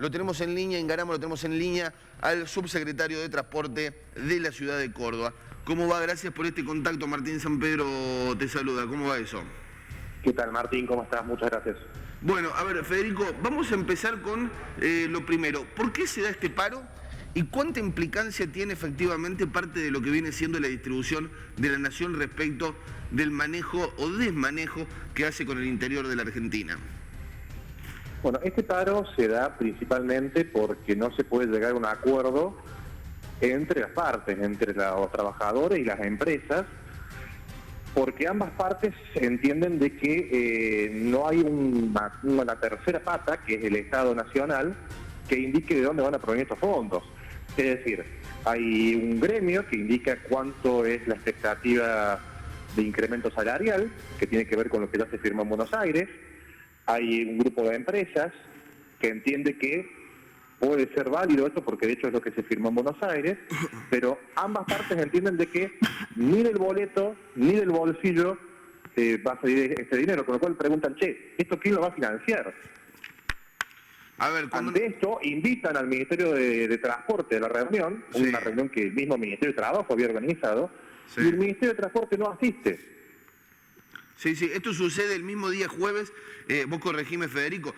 lo tenemos en línea, enganamos, lo tenemos en línea al subsecretario de Transporte de la ciudad de Córdoba. ¿Cómo va? Gracias por este contacto. Martín San Pedro te saluda. ¿Cómo va eso? ¿Qué tal, Martín? ¿Cómo estás? Muchas gracias. Bueno, a ver, Federico, vamos a empezar con lo primero. ¿Por qué se da este paro y cuánta implicancia tiene efectivamente parte de lo que viene siendo la distribución de la nación respecto del manejo o desmanejo que hace con el interior de la Argentina? Bueno, este paro se da principalmente porque no se puede llegar a un acuerdo entre las partes, entre los trabajadores y las empresas, porque ambas partes entienden de que no hay una tercera pata, que es el Estado Nacional, que indique de dónde van a provenir estos fondos. Es decir, hay un gremio que indica cuánto es la expectativa de incremento salarial, que tiene que ver con lo que ya se firmó en Buenos Aires. Hay un grupo de empresas que entiende que puede ser válido esto, porque de hecho es lo que se firmó en Buenos Aires, pero ambas partes entienden de que ni del boleto ni del bolsillo va a salir este dinero, con lo cual preguntan, che, ¿esto quién lo va a financiar? A ver, Ante esto, invitan al Ministerio de Transporte a la reunión, Sí. Una reunión que el mismo Ministerio de Trabajo había organizado, Sí. y el Ministerio de Transporte no asiste. Sí, esto sucede el mismo día jueves, vos corregime, Federico,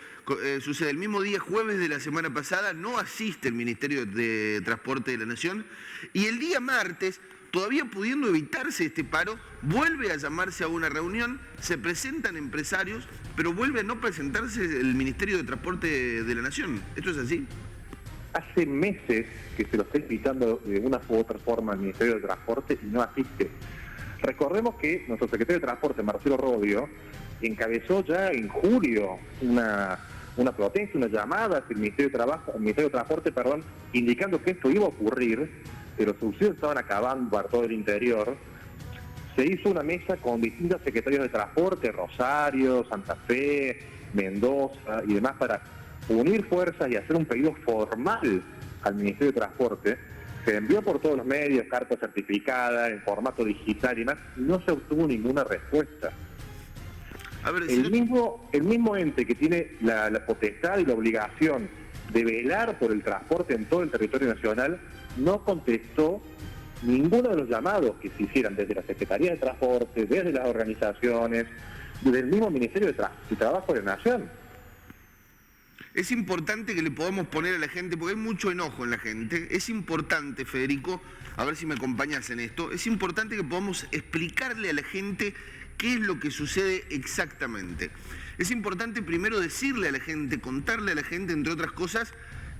sucede el mismo día jueves de la semana pasada, no asiste el Ministerio de Transporte de la Nación, y el día martes, todavía pudiendo evitarse este paro, vuelve a llamarse a una reunión, se presentan empresarios, pero vuelve a no presentarse el Ministerio de Transporte de la Nación. ¿Esto es así? Hace meses que se lo está invitando de una u otra forma al Ministerio de Transporte y no asiste. Recordemos que nuestro secretario de Transporte, Marcelo Rodio, encabezó ya en julio una protesta, una llamada hacia el Ministerio de Transporte, indicando que esto iba a ocurrir, que los subsidios estaban acabando para todo el interior. Se hizo una mesa con distintos secretarios de Transporte, Rosario, Santa Fe, Mendoza y demás, para unir fuerzas y hacer un pedido formal al Ministerio de Transporte. Se envió por todos los medios, carta certificada, en formato digital y demás, y no se obtuvo ninguna respuesta. A ver, El mismo ente que tiene la potestad y la obligación de velar por el transporte en todo el territorio nacional, no contestó ninguno de los llamados que se hicieran desde la Secretaría de Transporte, desde las organizaciones, desde el mismo Ministerio de Trabajo de la Nación. Es importante que le podamos poner a la gente, porque hay mucho enojo en la gente, es importante, Federico, a ver si me acompañas en esto, es importante que podamos explicarle a la gente qué es lo que sucede exactamente. Es importante primero decirle a la gente, contarle a la gente, entre otras cosas,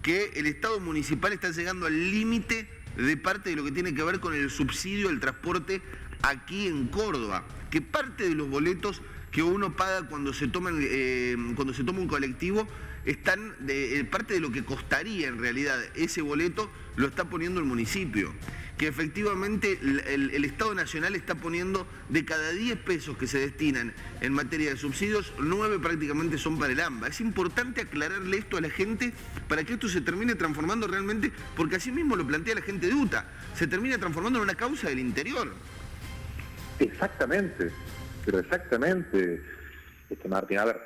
que el Estado municipal está llegando al límite de parte de lo que tiene que ver con el subsidio al transporte aquí en Córdoba, que parte de los boletos que uno paga cuando se toma un colectivo parte de lo que costaría en realidad ese boleto lo está poniendo el municipio, que efectivamente el Estado Nacional está poniendo de cada 10 pesos que se destinan en materia de subsidios, 9 prácticamente son para el AMBA. Es importante aclararle esto a la gente para que esto se termine transformando realmente, porque así mismo lo plantea la gente de UTA, se termina transformando en una causa del interior. Exactamente, pero exactamente, Martín. A ver,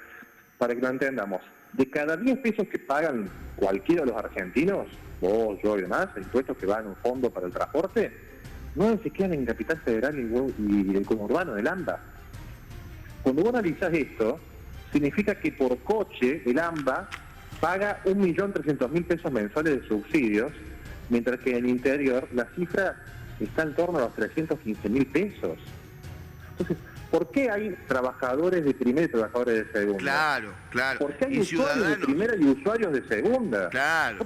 para que lo entendamos, de cada 10 pesos que pagan cualquiera de los argentinos, vos, yo y demás, impuestos que van a un fondo para el transporte, 9 se quedan en Capital Federal y el conurbano del AMBA. Cuando vos analizás esto, significa que por coche el AMBA paga 1.300.000 pesos mensuales de subsidios, mientras que en el interior la cifra está en torno a los 315.000 pesos. Entonces, ¿por qué hay trabajadores de primera y trabajadores de segunda? Claro. ¿Por qué hay Y usuarios ciudadanos de primera y usuarios de segunda? Claro.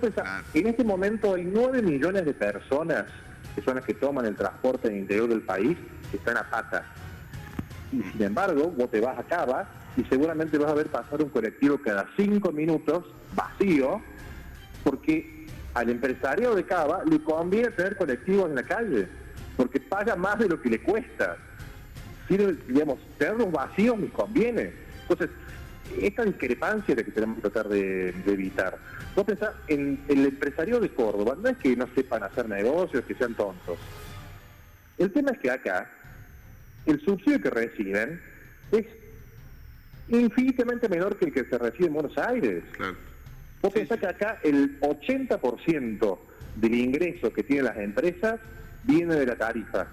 En este momento hay 9 millones de personas que son las que toman el transporte en el interior del país, que están a patas. Y sin embargo, vos te vas a Cava y seguramente vas a ver pasar un colectivo cada 5 minutos vacío, porque al empresario de Cava le conviene tener colectivos en la calle, porque paga más de lo que le cuesta. Digamos, tenerlos vacíos les conviene. Entonces, esta discrepancia es la que tenemos que tratar de evitar. Vos pensás, en el empresario de Córdoba, no es que no sepan hacer negocios, que sean tontos. El tema es que acá, el subsidio que reciben es infinitamente menor que el que se recibe en Buenos Aires. Claro. Vos pensás que acá el 80% del ingreso que tienen las empresas viene de la tarifa.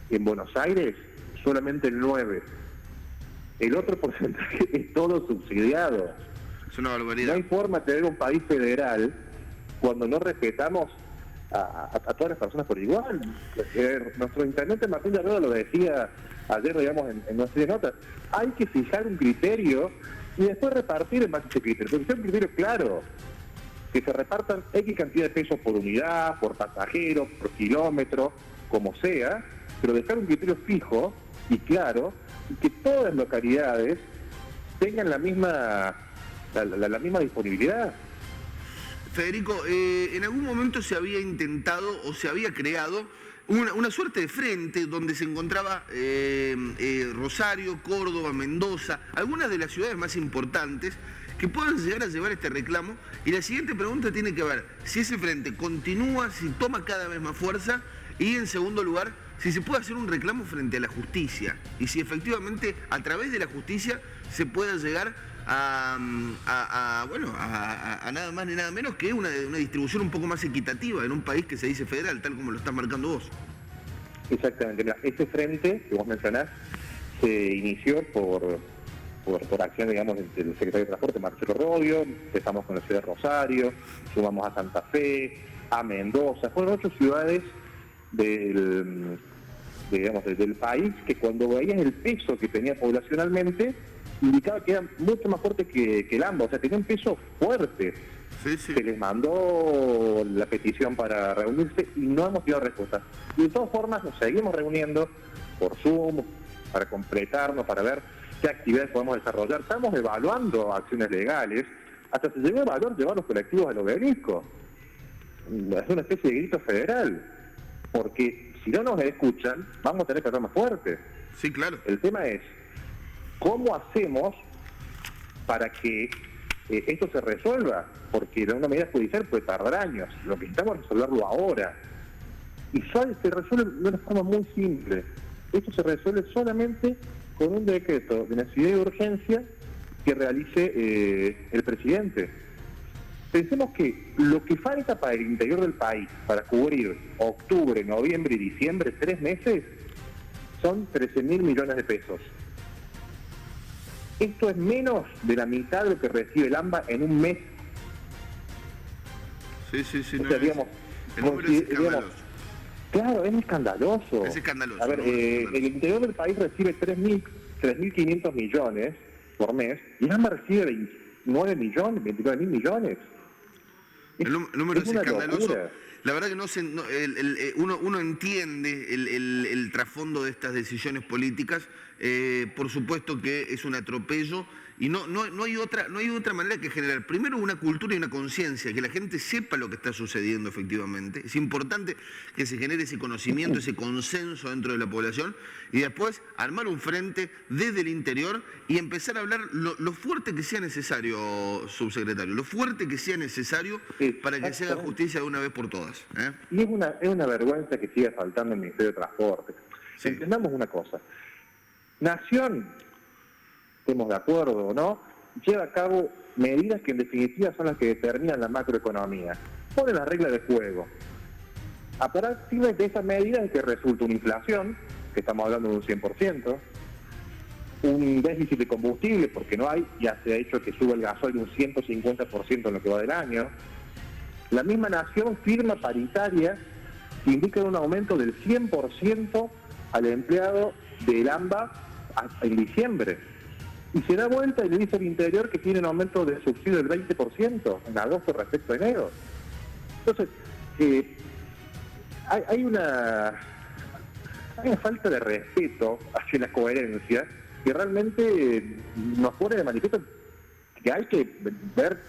En Buenos Aires, solamente el 9%. El otro porcentaje es todo subsidiado. Es una No barbaridad. hay forma de tener un país federal cuando no respetamos a todas las personas por igual. Nuestro intendente Martín de Rueda lo decía ayer, digamos, en nuestras notas. Hay que fijar un criterio y después repartir en base a ese criterio. Pero que sea un criterio claro, que se repartan X cantidad de pesos por unidad, por pasajero, por kilómetro, como sea, pero dejar un criterio fijo y claro, y que todas las localidades tengan la misma disponibilidad. Federico, en algún momento se había intentado o se había creado una suerte de frente donde se encontraba Rosario, Córdoba, Mendoza, algunas de las ciudades más importantes que puedan llegar a llevar este reclamo. Y la siguiente pregunta tiene que ver si ese frente continúa, si toma cada vez más fuerza y, en segundo lugar, si se puede hacer un reclamo frente a la justicia y si efectivamente a través de la justicia se pueda llegar a nada más ni nada menos que una distribución un poco más equitativa en un país que se dice federal, tal como lo estás marcando vos. Exactamente. Mira, este frente que vos mencionás se inició por acción, digamos, del secretario de Transporte, Marcelo Robbio. Empezamos con la ciudad de Rosario, sumamos a Santa Fe, a Mendoza. Fueron 8 ciudades del país que cuando veías el peso que tenía poblacionalmente, indicaba que era mucho más fuerte que el AMBA, o sea, tenía un peso fuerte. Sí, sí. Se les mandó la petición para reunirse y no hemos tenido respuesta. Y de todas formas nos seguimos reuniendo por Zoom, para completarnos, para ver qué actividades podemos desarrollar. Estamos evaluando acciones legales, hasta se llegó a evaluar llevar los colectivos al obelisco. Es una especie de grito federal, porque si no nos escuchan, vamos a tener que hablar más fuerte. Sí, claro. El tema es, ¿cómo hacemos para que esto se resuelva? Porque una medida judicial puede tardar años. Lo que necesitamos es resolverlo ahora. Y se resuelve de una forma muy simple. Esto se resuelve solamente con un decreto de necesidad y urgencia que realice el presidente. Pensemos que lo que falta para el interior del país, para cubrir octubre, noviembre y diciembre, 3 meses, son 13.000 millones de pesos. Esto es menos de la mitad de lo que recibe el AMBA en un mes. Sí, sí, sí. O sea, digamos, el número es escandaloso. Claro, es escandaloso. Es escandaloso. A ver, el interior del país recibe 3.500 millones por mes y el AMBA recibe 29 mil millones. El número es escandaloso. Locura. La verdad que uno entiende el trasfondo de estas decisiones políticas. Por supuesto que es un atropello y no hay otra manera que generar primero una cultura y una conciencia, que la gente sepa lo que está sucediendo efectivamente. Es importante que se genere ese conocimiento, ese consenso dentro de la población y después armar un frente desde el interior y empezar a hablar lo fuerte que sea necesario, subsecretario, lo fuerte que sea necesario para que se haga justicia de una vez por todas. Y es una vergüenza que siga faltando el Ministerio de Transporte. Sí. Entendamos una cosa. Nación, estemos de acuerdo o no, lleva a cabo medidas que en definitiva son las que determinan la macroeconomía. Pone las reglas de juego. A partir de esas medidas es que resulta una inflación, que estamos hablando de un 100%, un déficit de combustible, porque no hay, ya se ha hecho que sube el gasoil un 150% en lo que va del año. La misma Nación firma paritaria que indica un aumento del 100% al empleado del AMBA en diciembre. Y se da vuelta y le dice al interior que tiene un aumento de subsidio del 20% en agosto respecto a enero. Entonces, hay una falta de respeto hacia la coherencia que realmente nos pone de manifiesto que hay que ver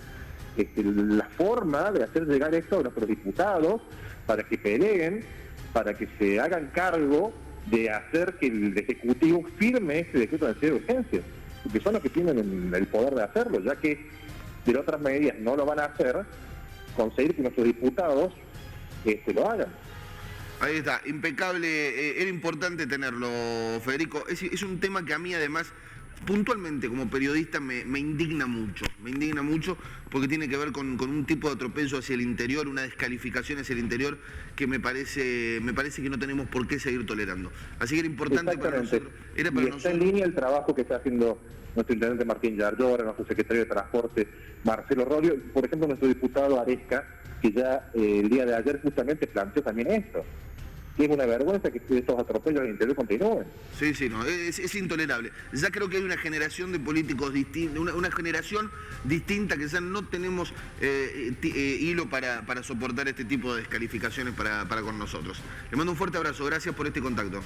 la forma de hacer llegar esto a nuestros diputados para que peleen, para que se hagan cargo de hacer que el Ejecutivo firme este decreto de necesidad de urgencia, porque son los que tienen el poder de hacerlo, ya que de otras medidas no lo van a hacer, conseguir que nuestros diputados lo hagan. Ahí está, impecable, era importante tenerlo, Federico. Es un tema que a mí además puntualmente como periodista me indigna mucho porque tiene que ver con un tipo de atropello hacia el interior, una descalificación hacia el interior que me parece que no tenemos por qué seguir tolerando. Así que era importante para nosotros. Está en línea el trabajo que está haciendo nuestro intendente Martín Yarlora, nuestro secretario de Transporte Marcelo Rodio, por ejemplo nuestro diputado Aresca, que ya el día de ayer justamente planteó también esto. Es una vergüenza que estos atropellos al interior continúen. Sí, no, es intolerable. Ya creo que hay una generación de políticos distinta, una generación distinta que ya no tenemos hilo para soportar este tipo de descalificaciones para con nosotros. Le mando un fuerte abrazo, gracias por este contacto.